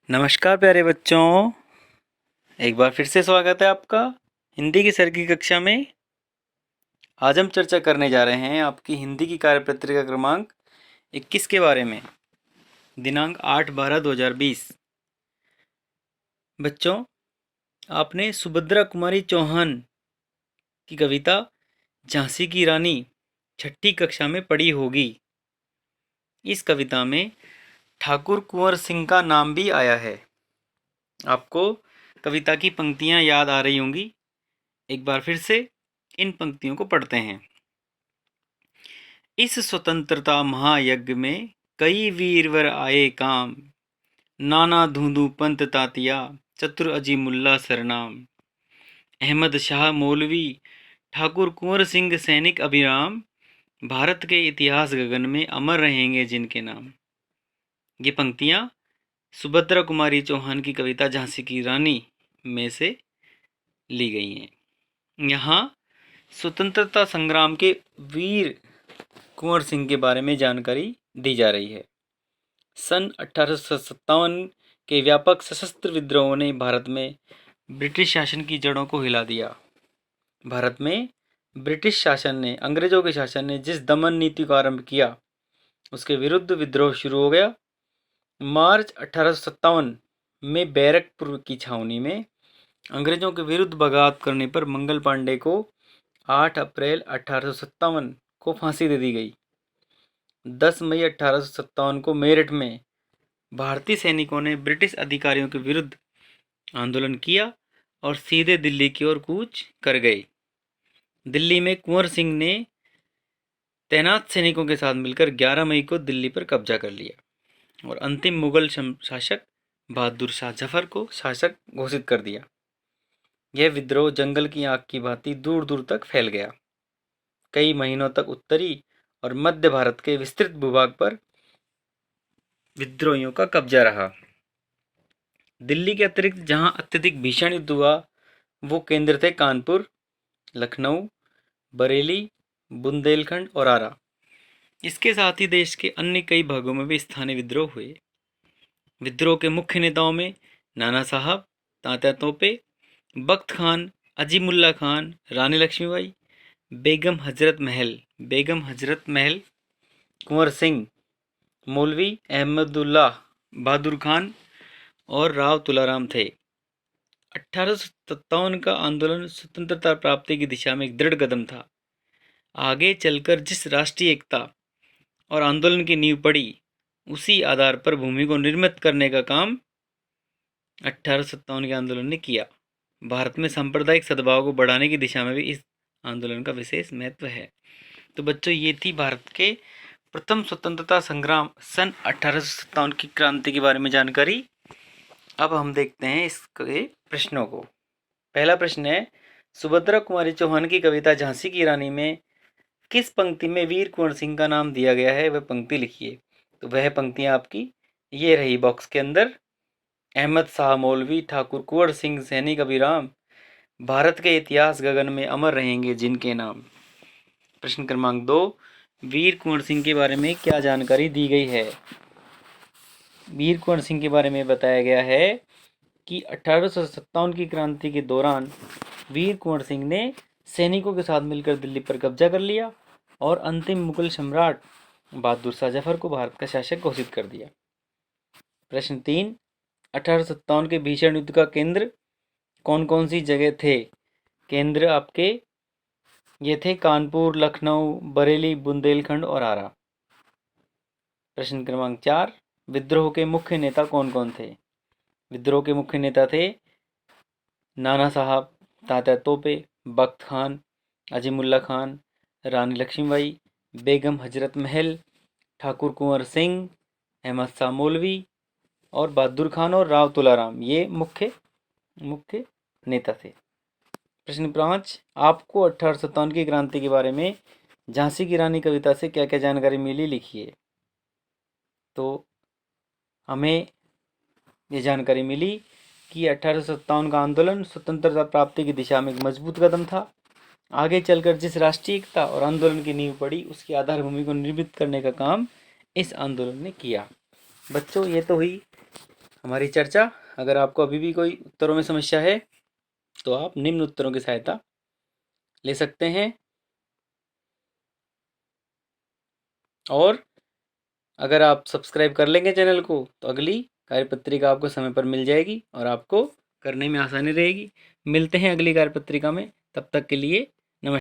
नमस्कार प्यारे बच्चों, एक बार फिर से स्वागत है आपका हिंदी की सर की कक्षा में। आज हम चर्चा करने जा रहे हैं आपकी हिंदी की कार्यपत्रिका क्रमांक 21 के बारे में, दिनांक 8/12/2020। बच्चों, आपने सुभद्रा कुमारी चौहान की कविता झांसी की रानी छठी कक्षा में पढ़ी होगी। इस कविता में ठाकुर कुंवर सिंह का नाम भी आया है। आपको कविता की पंक्तियां याद आ रही होंगी। एक बार फिर से इन पंक्तियों को पढ़ते हैं। इस स्वतंत्रता महायज्ञ में कई वीरवर आए काम, नाना धूंधू पंत तातिया चतुर अजी मुल्ला सरनाम। अहमद शाह मौलवी ठाकुर कुंवर सिंह सैनिक अभिराम, भारत के इतिहास गगन में अमर रहेंगे जिनके नाम। ये पंक्तियां सुभद्रा कुमारी चौहान की कविता झांसी की रानी में से ली गई हैं। यहाँ स्वतंत्रता संग्राम के वीर कुंवर सिंह के बारे में जानकारी दी जा रही है। सन 1857 के व्यापक सशस्त्र विद्रोहों ने भारत में ब्रिटिश शासन की जड़ों को हिला दिया। भारत में ब्रिटिश शासन ने, अंग्रेजों के शासन ने जिस दमन नीति को आरंभ किया, उसके विरुद्ध विद्रोह शुरू हो गया। मार्च 1857 में बैरकपुर की छावनी में अंग्रेजों के विरुद्ध बगावत करने पर मंगल पांडे को 8 अप्रैल 1857 को फांसी दे दी गई। 10 मई 1857 को मेरठ में भारतीय सैनिकों ने ब्रिटिश अधिकारियों के विरुद्ध आंदोलन किया और सीधे दिल्ली की ओर कूच कर गए। दिल्ली में कुंवर सिंह ने तैनात सैनिकों के साथ मिलकर 11 मई को दिल्ली पर कब्जा कर लिया और अंतिम मुगल शासक बहादुर शाह जफर को शासक घोषित कर दिया। यह विद्रोह जंगल की आग की भांति दूर दूर तक फैल गया। कई महीनों तक उत्तरी और मध्य भारत के विस्तृत भूभाग पर विद्रोहियों का कब्जा रहा। दिल्ली के अतिरिक्त जहां अत्यधिक भीषण युद्ध हुआ, वो केंद्र थे कानपुर, लखनऊ, बरेली, बुंदेलखंड और आरा। इसके साथ ही देश के अन्य कई भागों में भी स्थानीय विद्रोह हुए। विद्रोह के मुख्य नेताओं में नाना साहब, तात्या तोपे, बख्त खान, अजीमुल्ला खान, रानी लक्ष्मीबाई, बेगम हजरत महल, कुंवर सिंह, मौलवी अहमदुल्लाह बहादुर खान और राव तुलाराम थे। 1857 का आंदोलन स्वतंत्रता प्राप्ति की दिशा में एक दृढ़ कदम था। आगे चलकर जिस राष्ट्रीय एकता और आंदोलन की नींव पड़ी, उसी आधार पर भूमि को निर्मित करने का काम 1857 के आंदोलन ने किया। भारत में सांप्रदायिक सद्भाव को बढ़ाने की दिशा में भी इस आंदोलन का विशेष महत्व है। तो बच्चों, ये थी भारत के प्रथम स्वतंत्रता संग्राम सन 1857 की क्रांति के बारे में जानकारी। अब हम देखते हैं इसके प्रश्नों को। पहला प्रश्न है, सुभद्रा कुमारी चौहान की कविता झांसी की रानी में किस पंक्ति में वीर कुंवर सिंह का नाम दिया गया है, वह पंक्ति लिखिए। तो वह पंक्तियां आपकी ये रही बॉक्स के अंदर। अहमद शाह मौलवी ठाकुर कुंवर सिंह सैनिक अभिराम, भारत के इतिहास गगन में अमर रहेंगे जिनके नाम। प्रश्न क्रमांक 2, वीर कुंवर सिंह के बारे में क्या जानकारी दी गई है। वीर कुंवर सिंह के बारे में बताया गया है कि 1857 की क्रांति के दौरान वीर कुंवर सिंह ने सैनिकों के साथ मिलकर दिल्ली पर कब्जा कर लिया और अंतिम मुगल सम्राट बहादुर शाह जफर को भारत का शासक घोषित कर दिया। प्रश्न 3, 1857 के भीषण युद्ध का केंद्र कौन कौन सी जगह थे। केंद्र आपके ये थे कानपुर, लखनऊ, बरेली, बुंदेलखंड और आरा। प्रश्न क्रमांक 4, विद्रोह के मुख्य नेता कौन कौन थे। विद्रोह के मुख्य नेता थे नाना साहब, तात्या तोपे, बख्त खान, अजीमुल्ला खान, रानी लक्ष्मीबाई, बेगम हजरत महल, ठाकुर कुंवर सिंह, अहमद शाह मौलवी और बहादुर खान और राव तुलाराम। ये मुख्य नेता थे। प्रश्न 5, आपको 1857 की क्रांति के बारे में झांसी की रानी कविता से क्या क्या जानकारी मिली, लिखिए। तो हमें ये जानकारी मिली कि 1857 का आंदोलन स्वतंत्रता प्राप्ति की दिशा में एक मजबूत कदम था। आगे चलकर जिस राष्ट्रीय एकता और आंदोलन की नींव पड़ी, उसकी आधार भूमि को निर्मित करने का काम इस आंदोलन ने किया। बच्चों, ये तो हुई हमारी चर्चा। अगर आपको अभी भी कोई उत्तरों में समस्या है तो आप निम्न उत्तरों की सहायता ले सकते हैं। और अगर आप सब्सक्राइब कर लेंगे चैनल को तो अगली कार्यपत्रिका आपको समय पर मिल जाएगी और आपको करने में आसानी रहेगी। मिलते हैं अगली कार्यपत्रिका में, तब तक के लिए